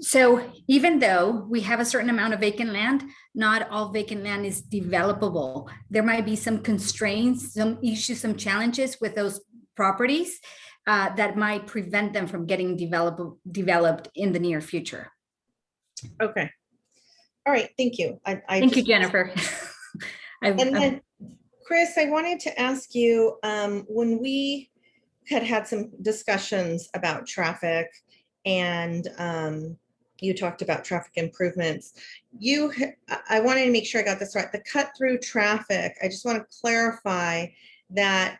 So even though we have a certain amount of vacant land, not all vacant land is developable. There might be some constraints, some issues, some challenges with those properties that might prevent them from getting developed in the near future. Okay. All right. Thank you. Thank you, Jennifer. And then, Chris, I wanted to ask you, when we had some discussions about traffic and you talked about traffic improvements, I wanted to make sure I got this right. The cut through traffic, I just want to clarify that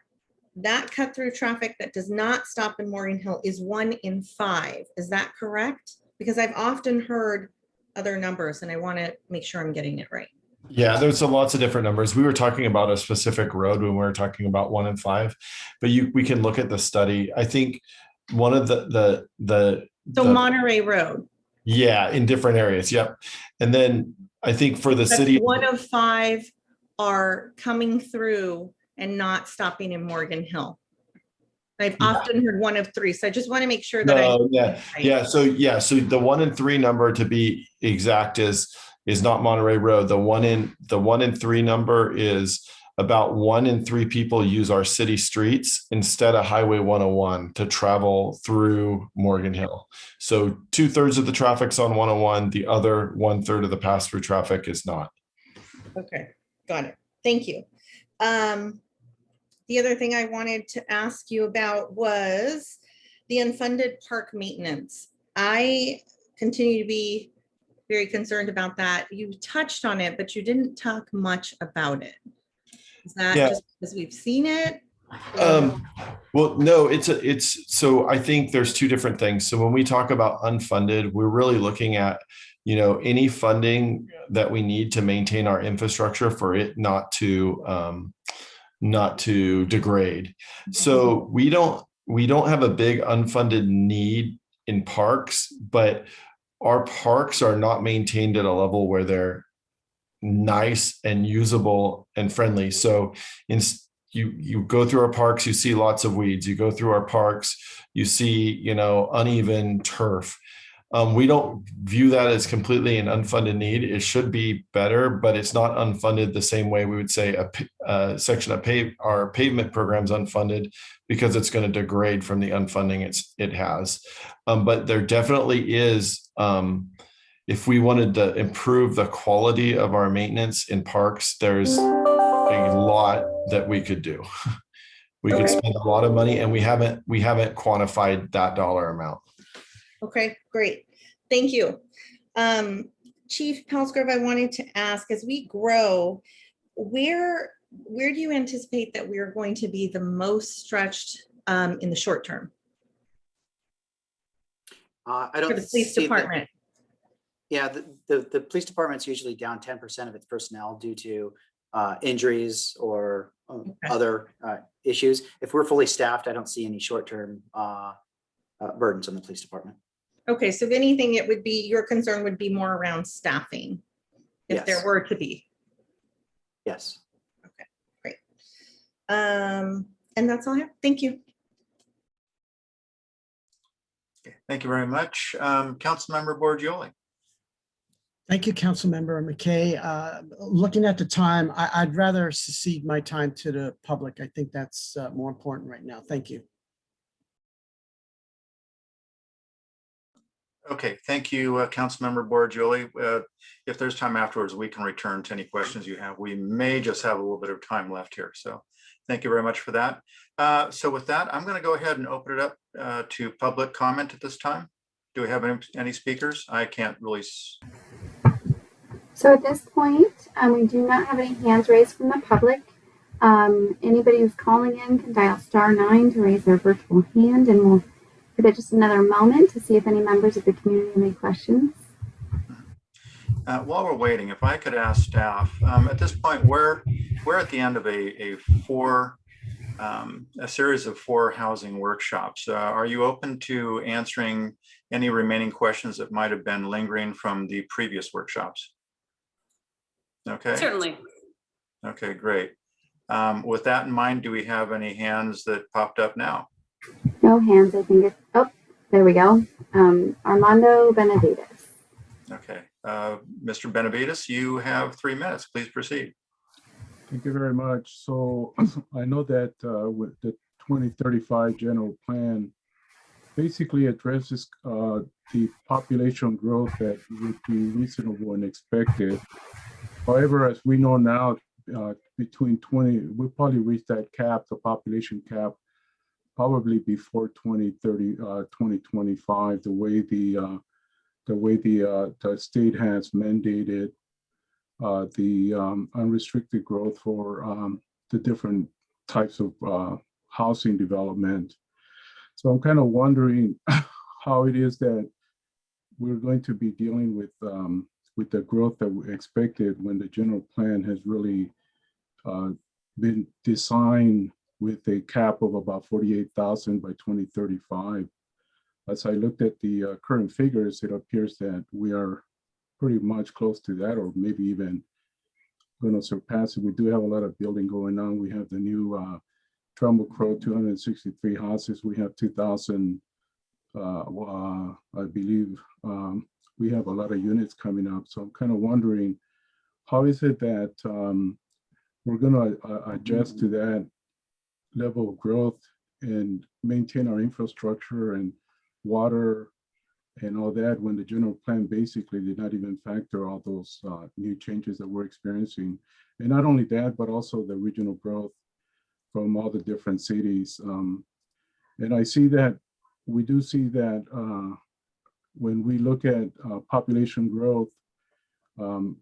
cut through traffic that does not stop in Morgan Hill is 1 in 5. Is that correct? Because I've often heard other numbers and I want to make sure I'm getting it right. Yeah, there's lots of different numbers. We were talking about a specific road when we were talking about 1 in 5, but we can look at the study. I think one of the Monterey Road. Yeah, in different areas. Yep. And then I think for the city, 1 of 5 are coming through and not stopping in Morgan Hill. I've often heard 1 of 3, so I just want to make sure that So the 1 in 3 number, to be exact, is not Monterey Road. The 1 in 3 number is about 1 in 3 people use our city streets instead of Highway 101 to travel through Morgan Hill. So 2/3 of the traffic's on 101. The other 1/3 of the pass-through traffic is not. Okay, got it. Thank you. The other thing I wanted to ask you about was the unfunded park maintenance. I continue to be very concerned about that. You touched on it, but you didn't talk much about it. Is that just because we've seen it? Well, no, so I think there's 2 different things. So when we talk about unfunded, we're really looking at, any funding that we need to maintain our infrastructure for it not to degrade. So we don't have a big unfunded need in parks, but our parks are not maintained at a level where they're nice and usable and friendly. So you go through our parks, you see lots of weeds. You go through our parks, you see, uneven turf. We don't view that as completely an unfunded need. It should be better, but it's not unfunded the same way we would say a section of our pavement program's unfunded, because it's going to degrade from the unfunding it has. But there definitely is, if we wanted to improve the quality of our maintenance in parks, there's a lot that we could do. We could Okay. spend a lot of money, and we haven't quantified that dollar amount. Okay, great. Thank you. Chief Pelsgrove, I wanted to ask, as we grow, where do you anticipate that we are going to be the most stretched in the short term I for don't the police see that- department? Yeah, the police department's usually down 10% of its personnel due to injuries or other issues. If we're fully staffed, I don't see any short-term burdens on the police department. Okay, so if anything, it would be, your concern would be more around staffing, if there Yes. were to be. Yes. Okay, great. And that's all I have. Thank you. Okay, thank you very much. Councilmember Borgioli. Thank you, Councilmember McKay. Looking at the time, I'd rather cede my time to the public. I think that's more important right now. Thank you. Okay, thank you, Councilmember Borgioli. If there's time afterwards, we can return to any questions you have. We may just have a little bit of time left here. So thank you very much for that. So with that, I'm going to go ahead and open it up to public comment at this time. Do we have any speakers? I can't really. So at this point, we do not have any hands raised from the public. Anybody who's calling in can dial *9 to raise their virtual hand, and we'll give it just another moment to see if any members of the community have any questions. While we're waiting, if I could ask staff, at this point, we're at the end of a series of 4 housing workshops. Are you open to answering any remaining questions that might have been lingering from the previous workshops? Okay. Certainly. Okay, great. With that in mind, do we have any hands that popped up now? No hands, I think. Oh, there we go. Armando Benavides. Okay. Mr. Benavides, you have 3 minutes. Please proceed. Thank you very much. So I know that with the 2035 general plan basically addresses the population growth that would be reasonable and expected. However, as we know now, we'll probably reach that cap, the population cap, probably before 2025, the way the state has mandated the unrestricted growth for the different types of housing development. So I'm kind of wondering how it is that we're going to be dealing with the growth that we expected when the general plan has really been designed with a cap of about 48,000 by 2035. As I looked at the current figures, it appears that we are pretty much close to that, or maybe even going to surpass it. We do have a lot of building going on. We have the new Trumbull Crow 263 houses. We have 2,000, I believe. We have a lot of units coming up. So I'm kind of wondering, how is it that we're going to adjust to that level of growth and maintain our infrastructure and water and all that when the general plan basically did not even factor all those new changes that we're experiencing? And not only that, but also the regional growth from all the different cities. And I see that, we do see that when we look at population growth, a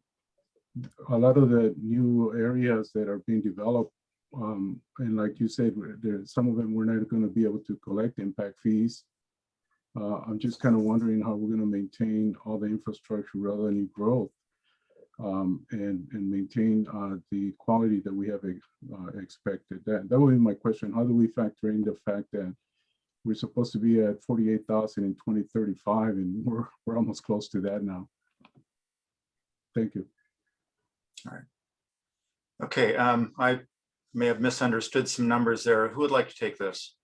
lot of the new areas that are being developed, and like you said, some of them we're not going to be able to collect impact fees. I'm just kind of wondering how we're going to maintain all the infrastructure revenue growth and maintain the quality that we have expected. That would be my question. How do we factor in the fact that we're supposed to be at 48,000 in 2035 and we're almost close to that now? Thank you. All right. Okay, I may have misunderstood some numbers there. Who would like to take this?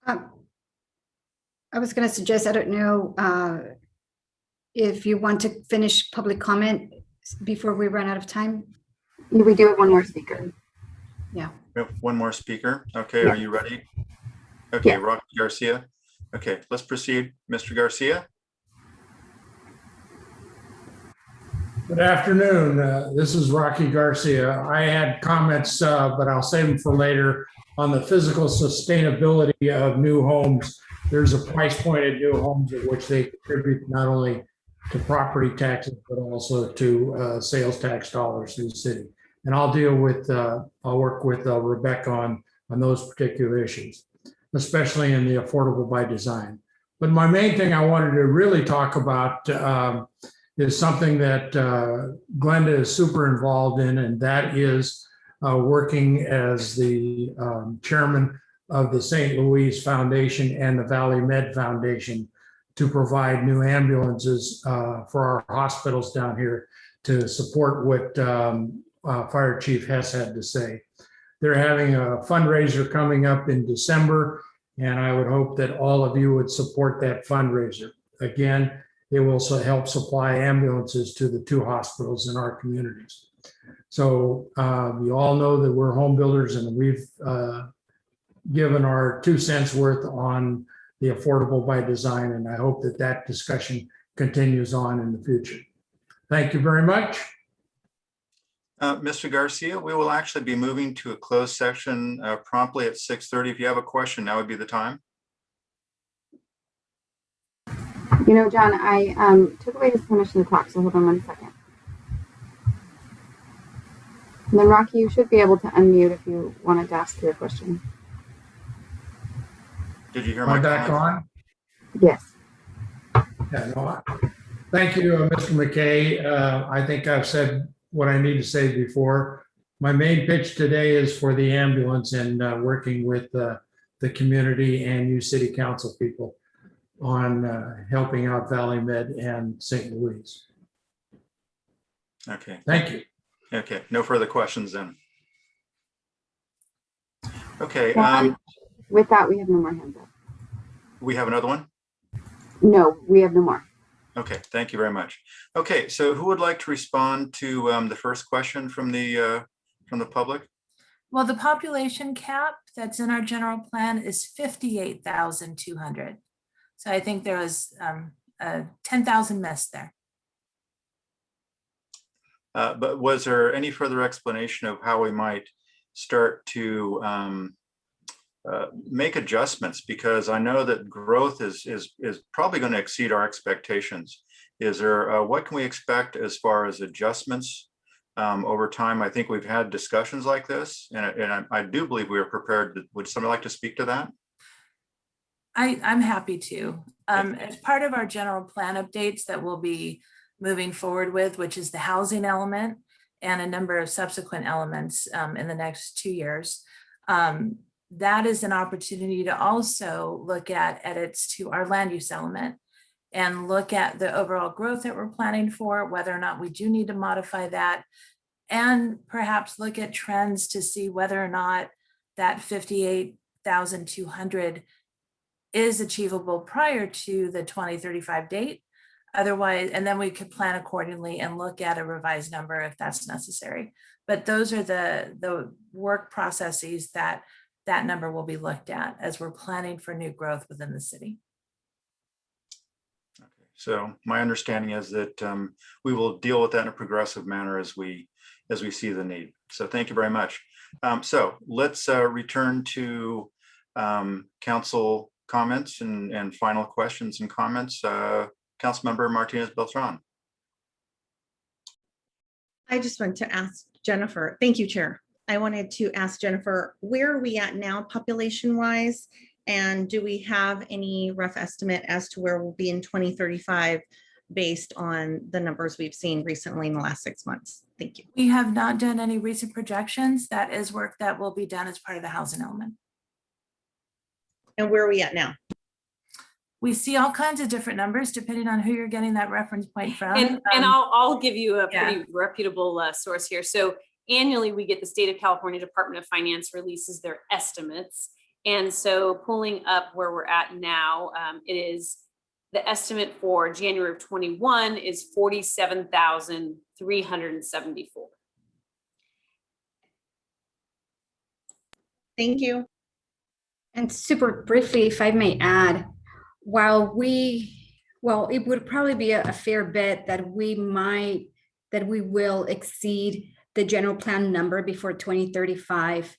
I was going to suggest, I don't know if you want to finish public comment before we run out of time. We do have one more speaker. Yeah. We have one more speaker. Okay, Yeah. Are you ready? Okay, Yeah. Rocky Garcia. Okay, let's proceed. Mr. Garcia? Good afternoon. This is Rocky Garcia. I had comments, but I'll save them for later on the physical sustainability of new homes. There's a price point at new homes at which they contribute not only to property taxes, but also to sales tax dollars to the city. And I'll work with Rebecca on those particular issues, especially in the affordable by design. But my main thing I wanted to really talk about is something that Glenda is super involved in, and that is working as the chairman of the St. Louis Foundation and the Valley Med Foundation to provide new ambulances for our hospitals down here to support what Fire Chief Hess had to say. They're having a fundraiser coming up in December, and I would hope that all of you would support that fundraiser. Again, it will also help supply ambulances to the 2 hospitals in our communities. So you all know that we're home builders, and we've given our 2 cents worth on the affordable by design, and I hope that that discussion continues on in the future. Thank you very much. Mr. Garcia, we will actually be moving to a closed session promptly at 6:30. If you have a question, now would be the time. You know, John, I took away his permission to talk, so hold on 1 second. And then Rocky, you should be able to unmute if you wanted to ask your question. Did you hear Am I my back comment? on? Yes. Yeah, no, thank you, Mr. McKay. I think I've said what I need to say before. My main pitch today is for the ambulance and working with the community and you city council people on helping out Valley Med and St. Louis. Okay. Thank you. Okay, no further questions then. Okay, With that, we have no more hands up. we have another one? No, we have no more. Okay, thank you very much. Okay, so who would like to respond to the first question from the public? Well, the population cap that's in our general plan is 58,200. So I think there was 10,000 missed there. But was there any further explanation of how we might start to make adjustments? Because I know that growth is probably going to exceed our expectations. Is there, what can we expect as far as adjustments over time? I think we've had discussions like this, and I do believe we are prepared. Would somebody like to speak to that? I'm happy to. As part of our general plan updates that we'll be moving forward with, which is the housing element and a number of subsequent elements in the next 2 years, that is an opportunity to also look at edits to our land use element and look at the overall growth that we're planning for, whether or not we do need to modify that, and perhaps look at trends to see whether or not that 58,200 is achievable prior to the 2035 date. Otherwise, and then we could plan accordingly and look at a revised number if that's necessary. But those are the work processes that number will be looked at as we're planning for new growth within the city. Okay. So my understanding is that we will deal with that in a progressive manner as we see the need. So thank you very much. So let's return to council comments and final questions and comments. Councilmember Martinez Beltran. I just want to ask Jennifer, thank you, Chair. I wanted to ask Jennifer, where are we at now population wise? And do we have any rough estimate as to where we'll be in 2035 based on the numbers we've seen recently in the last 6 months? Thank you. We have not done any recent projections. That is work that will be done as part of the housing element. And where are we at now? We see all kinds of different numbers depending on who you're getting that reference point from. And I'll give you a pretty reputable source here. So annually, we get the State of California Department of Finance releases their estimates. And so pulling up where we're at now, it is the estimate for January of 21 is 47,374. Thank you. And super briefly, if I may add, while it would probably be a fair bet that we might that we will exceed the general plan number before 2035.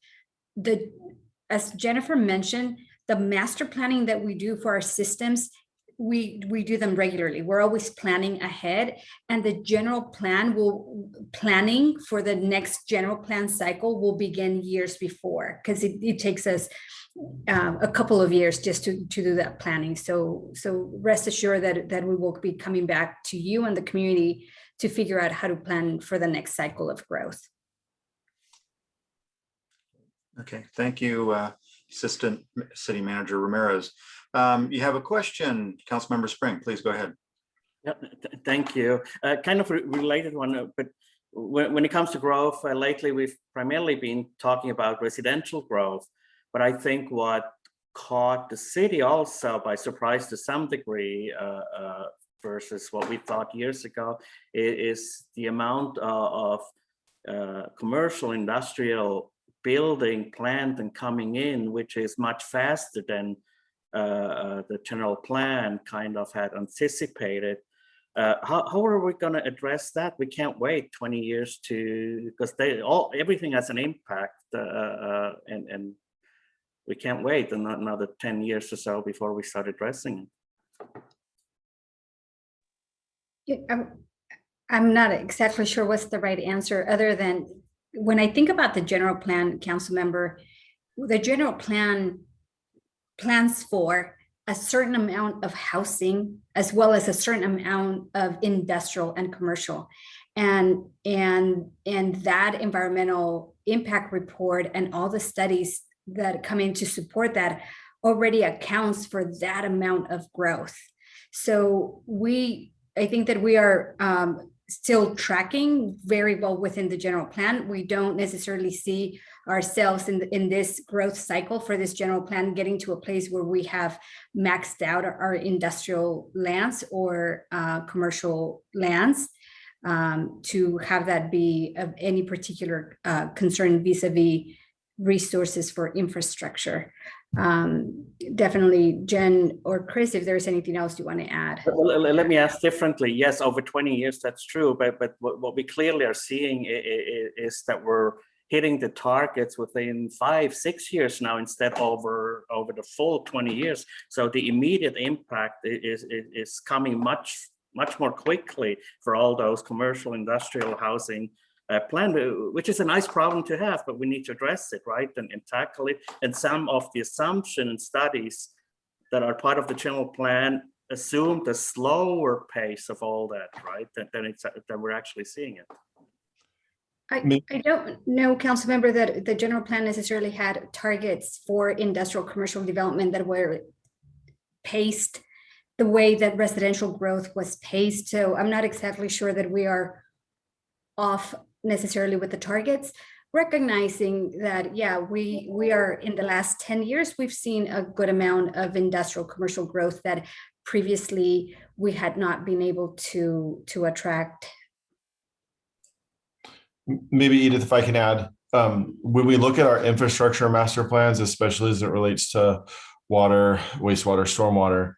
As Jennifer mentioned, the master planning that we do for our systems, we do them regularly. We're always planning ahead, and the general plan planning for the next general plan cycle will begin years before, because it takes us a couple of years just to do that planning. So rest assured that we will be coming back to you and the community to figure out how to plan for the next cycle of growth. Okay, thank you, Assistant City Manager Ramirez. You have a question, Councilmember Spring, please go ahead. Yeah, thank you. Kind of a related one, but when it comes to growth, lately we've primarily been talking about residential growth, but I think what caught the city also by surprise to some degree versus what we thought years ago is the amount of commercial industrial building planned and coming in, which is much faster than the general plan kind of had anticipated. How are we going to address that? We can't wait 20 years because everything has an impact, and we can't wait another 10 years or so before we start addressing it. I'm not exactly sure what's the right answer, other than when I think about the general plan, council member, the general plan plans for a certain amount of housing as well as a certain amount of industrial and commercial. And that environmental impact report and all the studies that come in to support that already accounts for that amount of growth. So I think that we are still tracking very well within the general plan. We don't necessarily see ourselves in this growth cycle for this general plan getting to a place where we have maxed out our industrial lands or commercial lands to have that be of any particular concern vis-a-vis resources for infrastructure. Definitely, Jen or Chris, if there's anything else you want to add. Well, let me ask differently. Yes, over 20 years, that's true. But what we clearly are seeing is that we're hitting the targets within 5-6 years now instead over the full 20 years. So the immediate impact is coming much more quickly for all those commercial industrial housing plan, which is a nice problem to have, but we need to address it, right, and tackle it. And some of the assumption and studies that are part of the general plan assume the slower pace of all that, right, than we're actually seeing it. I don't know, council member, that the general plan necessarily had targets for industrial commercial development that were paced the way that residential growth was paced. So I'm not exactly sure that we are off necessarily with the targets, recognizing that, yeah, we are in the last 10 years, we've seen a good amount of industrial commercial growth that previously we had not been able to attract. Maybe Edith, if I can add, when we look at our infrastructure master plans, especially as it relates to water, wastewater, stormwater,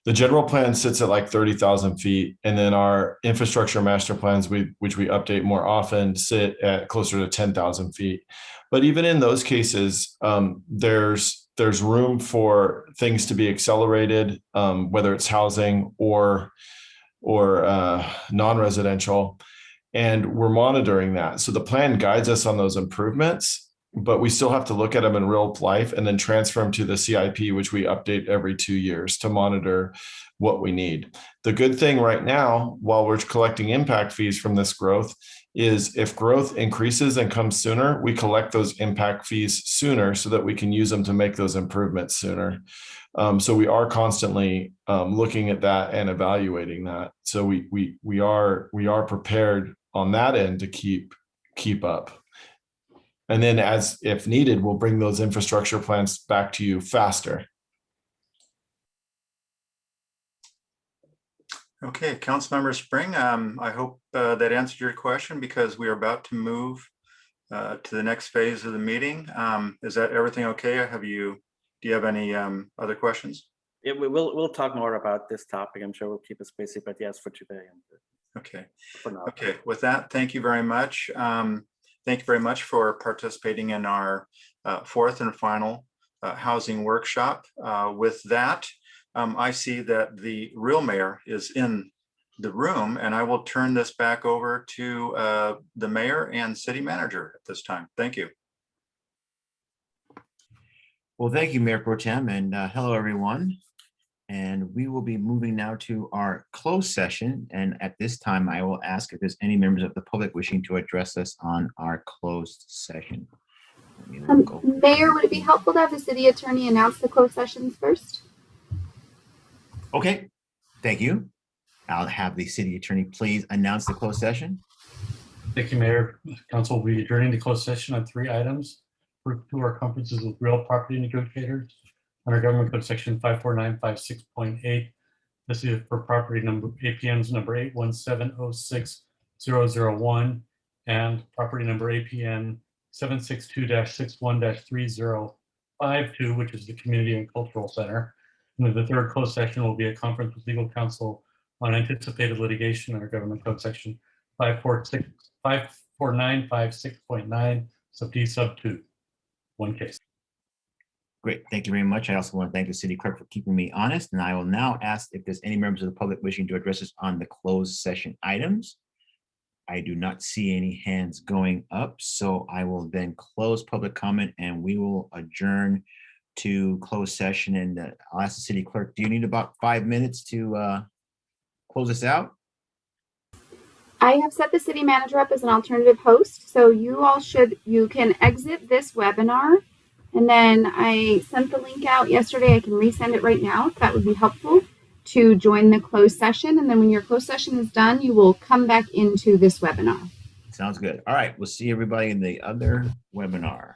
the general plan sits at like 30,000 feet. And then our infrastructure master plans, which we update more often, sit at closer to 10,000 feet. But even in those cases, there's room for things to be accelerated, whether it's housing or non-residential. And we're monitoring that. So the plan guides us on those improvements, but we still have to look at them in real life and then transfer them to the CIP, which we update every 2 years to monitor what we need. The good thing right now, while we're collecting impact fees from this growth, is if growth increases and comes sooner, we collect those impact fees sooner so that we can use them to make those improvements sooner. So we are constantly looking at that and evaluating that. So we are prepared on that end to keep up. And then as if needed, we'll bring those infrastructure plans back to you faster. Okay, Councilmember Spring, I hope that answered your question, because we are about to move to the next phase of the meeting. Is that everything okay? Do you have any other questions? Yeah, we'll talk more about this topic. I'm sure we'll keep us busy, but yes, for today. Okay. for now. Okay. With that, thank you very much. Thank you very much for participating in our fourth and final housing workshop. With that, I see that the real mayor is in the room, and I will turn this back over to the mayor and city manager at this time. Thank you. Well, thank you, Mayor Pro Tem, and hello, everyone. And we will be moving now to our closed session. And at this time, I will ask if there's any members of the public wishing to address us on our closed session. Mayor, would it be helpful to have the city attorney announce the closed sessions first? Okay, thank you. I'll have the city attorney please announce the closed session. Thank you, Mayor. Council will be adjourning the closed session on 3 items. For 2 our conferences with real property negotiators under Government Code Section 54956.8. This is for property number APNs number 817060001 and property number APN 762-61-3052, which is the Community and Cultural Center. And then the third closed session will be a conference with legal counsel on anticipated litigation under Government Code Section 54956.9 sub D sub 2. 1 case. Great, thank you very much. I also want to thank the city clerk for keeping me honest, and I will now ask if there's any members of the public wishing to address us on the closed session items. I do not see any hands going up, so I will then close public comment and we will adjourn to closed session. And I'll ask the city clerk, do you need about 5 minutes to close us out? I have set the city manager up as an alternative host, so you can exit this webinar. And then I sent the link out yesterday. I can resend it right now if that would be helpful, to join the closed session. And then when your closed session is done, you will come back into this webinar. Sounds good. All right, we'll see everybody in the other webinar.